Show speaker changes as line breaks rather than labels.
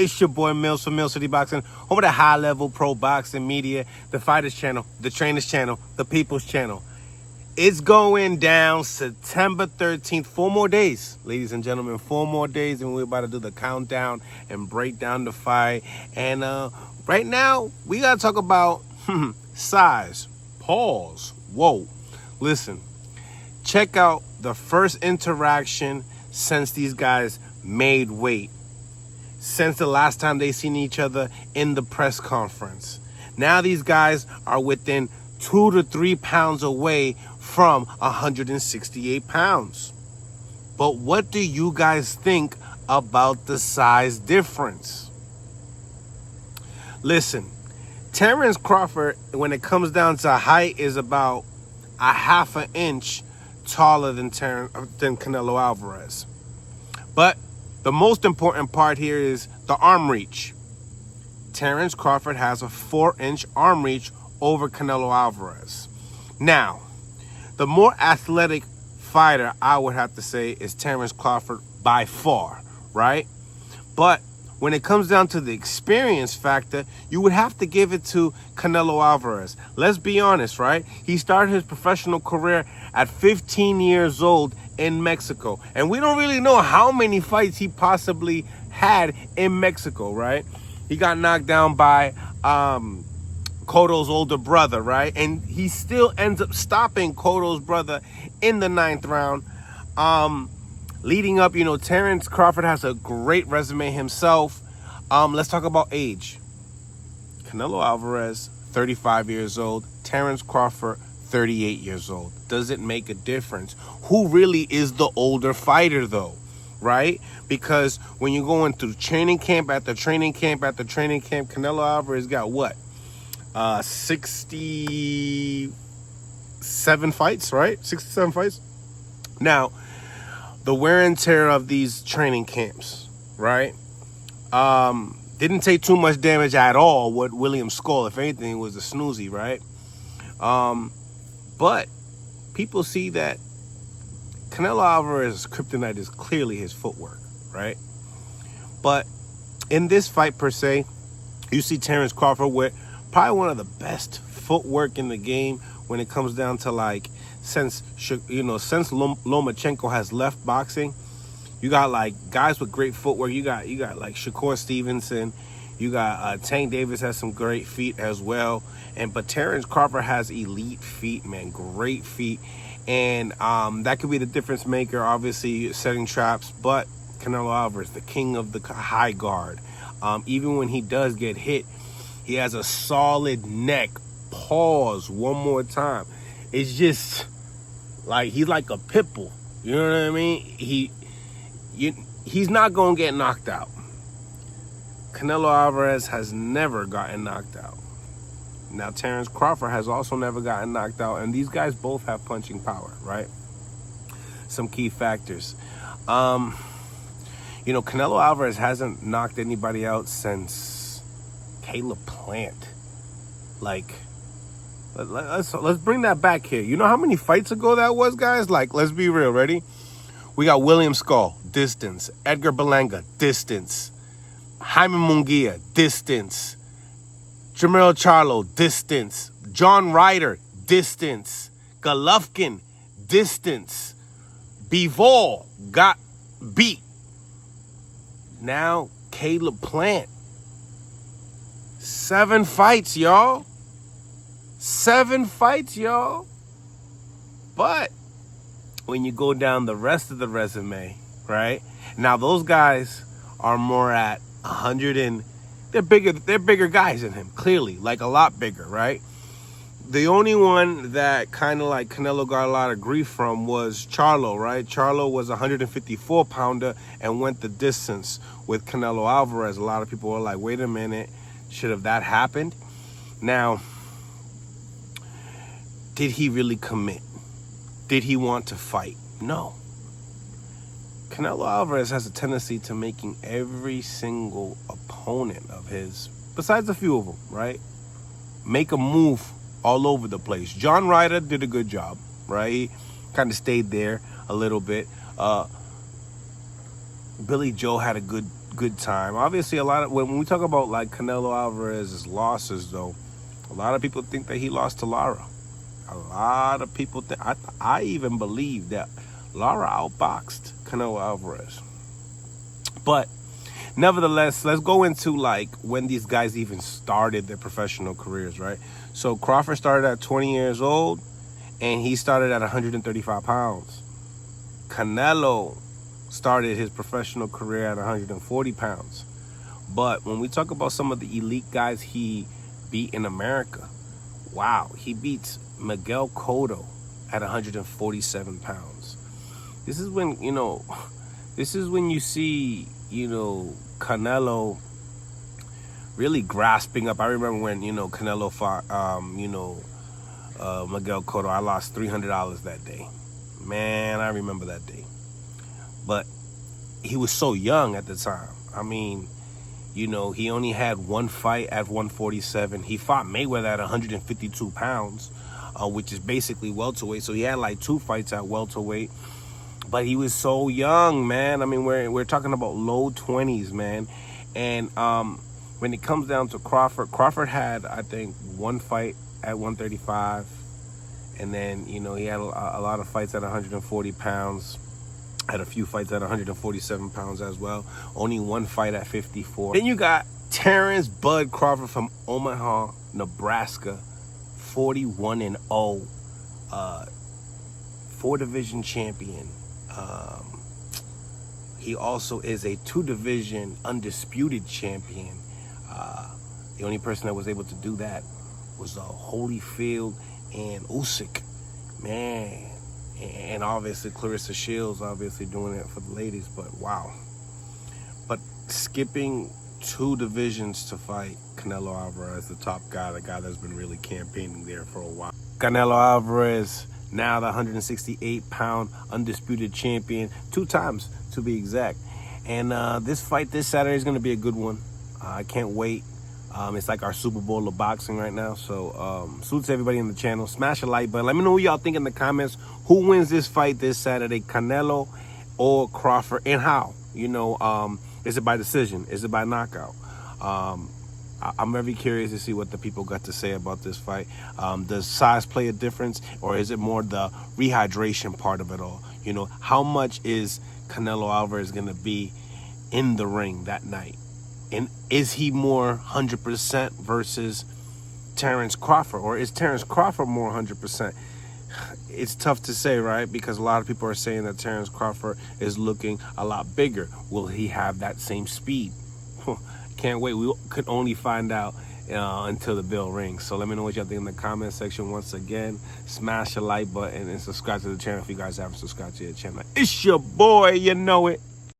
It's your boy Mills from Mill City Boxing, home of the high-level pro boxing media, the Fighters Channel, the Trainers Channel, the People's Channel. It's going down September 13th. 4 more days, ladies and gentlemen. 4 more days, and we're about to do the countdown and break down the fight. And right now, we got to talk about size. Pause. Whoa. Listen, check out the first interaction since these guys made weight. Since the last time they seen each other in the press conference. Now these guys are within 2 to 3 pounds away from 168 pounds. But what do you guys think about the size difference? Listen, Terence Crawford, when it comes down to height, is about a half an inch taller than Canelo Alvarez. But the most important part here is the arm reach. Terence Crawford has a 4-inch arm reach over Canelo Alvarez. Now, the more athletic fighter, I would have to say, is Terence Crawford by far, right? But when it comes down to the experience factor, you would have to give it to Canelo Alvarez. Let's be honest, right? He started his professional career at 15 years old in Mexico. And we don't really know how many fights he possibly had in Mexico, right? He got knocked down by Cotto's older brother, right? And he still ends up stopping Cotto's brother in the 9th round. Leading up, Terence Crawford has a great resume himself. Let's talk about age. Canelo Alvarez, 35 years old. Terence Crawford, 38 years old. Does it make a difference? Who really is the older fighter, though? Right? Because when you're going through training camp after training camp after training camp, Canelo Alvarez got what? 67 fights, right? 67 fights. Now, the wear and tear of these training camps, right? Didn't take too much damage at all with William Skull. If anything, it was a snoozy, right? But people see that Canelo Alvarez's kryptonite is clearly his footwork, right? But in this fight per se, you see Terence Crawford with probably one of the best footwork in the game when it comes down to since Lomachenko has left boxing. You got guys with great footwork. You got Shakur Stevenson. You got Tank Davis has some great feet as well. But Terence Crawford has elite feet, man, great feet. And that could be the difference maker, obviously, setting traps. But Canelo Alvarez, the king of the high guard. Even when he does get hit, he has a solid neck. Pause one more time. It's just he's like a pit bull. You know what I mean? He's not going to get knocked out. Canelo Alvarez has never gotten knocked out. Now, Terence Crawford has also never gotten knocked out. And these guys both have punching power, right? Some key factors. Canelo Alvarez hasn't knocked anybody out since Caleb Plant. Let's bring that back here. You know how many fights ago that was, guys? Let's be real. Ready? We got William Skull, distance. Edgar Berlanga, distance. Jaime Munguia, distance. Jermell Charlo, distance. John Ryder, distance. Golovkin, distance. Bivol got beat. Now, Caleb Plant. 7 fights, y'all. 7 fights, y'all. But when you go down the rest of the resume, right? Now, those guys are more at 100 and they're bigger guys than him, clearly, a lot bigger, right? The only one that kind of Canelo got a lot of grief from was Charlo, right? Charlo was a 154-pounder and went the distance with Canelo Alvarez. A lot of people were like, wait a minute, should have that happened? Now, did he really commit? Did he want to fight? No. Canelo Alvarez has a tendency to making every single opponent of his, besides a few of them, right, make a move all over the place. John Ryder did a good job, right? He kind of stayed there a little bit. Billy Joe had a good good time. Obviously, when we talk about like Canelo Alvarez's losses, though, a lot of people think that he lost to Lara. A lot of people think, I even believe that Lara outboxed Canelo Alvarez. But nevertheless, let's go into like when these guys even started their professional careers, right? So Crawford started at 20 years old, and he started at 135 pounds. Canelo started his professional career at 140 pounds. But when we talk about some of the elite guys he beat in America, wow, he beats Miguel Cotto at 147 pounds. This is when you see, Canelo really grasping up. I remember when, Canelo fought, Miguel Cotto. I lost $300 that day. Man, I remember that day. But he was so young at the time. I mean, he only had one fight at 147. He fought Mayweather at 152 pounds, which is basically welterweight. So he had like 2 fights at welterweight. But he was so young, man. I mean, we're talking about low 20s, man. And when it comes down to Crawford had, I think, 1 fight at 135. And then, he had a lot of fights at 140 pounds. Had a few fights at 147 pounds as well. Only 1 fight at 54. Then you got Terence Bud Crawford from Omaha, Nebraska. 41-0. 4-division champion. He also is a 2-division undisputed champion. The only person that was able to do that was Holyfield and Usyk. Man. And obviously Clarissa Shields obviously doing it for the ladies, but wow. But skipping 2 divisions to fight Canelo Alvarez, the top guy, the guy that's been really campaigning there for a while. Canelo Alvarez, now the 168-pound undisputed champion, 2 times to be exact. And this fight this Saturday is going to be a good one. I can't wait. It's like our Super Bowl of boxing right now. So salute to everybody in the channel. Smash a like button. Let me know what y'all think in the comments. Who wins this fight this Saturday, Canelo or Crawford, and how? Is it by decision? Is it by knockout? I'm very curious to see what the people got to say about this fight. Does size play a difference, or is it more the rehydration part of it all? How much is Canelo Alvarez going to be in the ring that night? And is he more 100% versus Terence Crawford? Or is Terence Crawford more 100%? It's tough to say, right? Because a lot of people are saying that Terence Crawford is looking a lot bigger. Will he have that same speed? Can't wait. We could only find out until the bell rings. So let me know what y'all think in the comment section. Once again, smash the like button and subscribe to the channel if you guys haven't subscribed to the channel. It's your boy, you know it.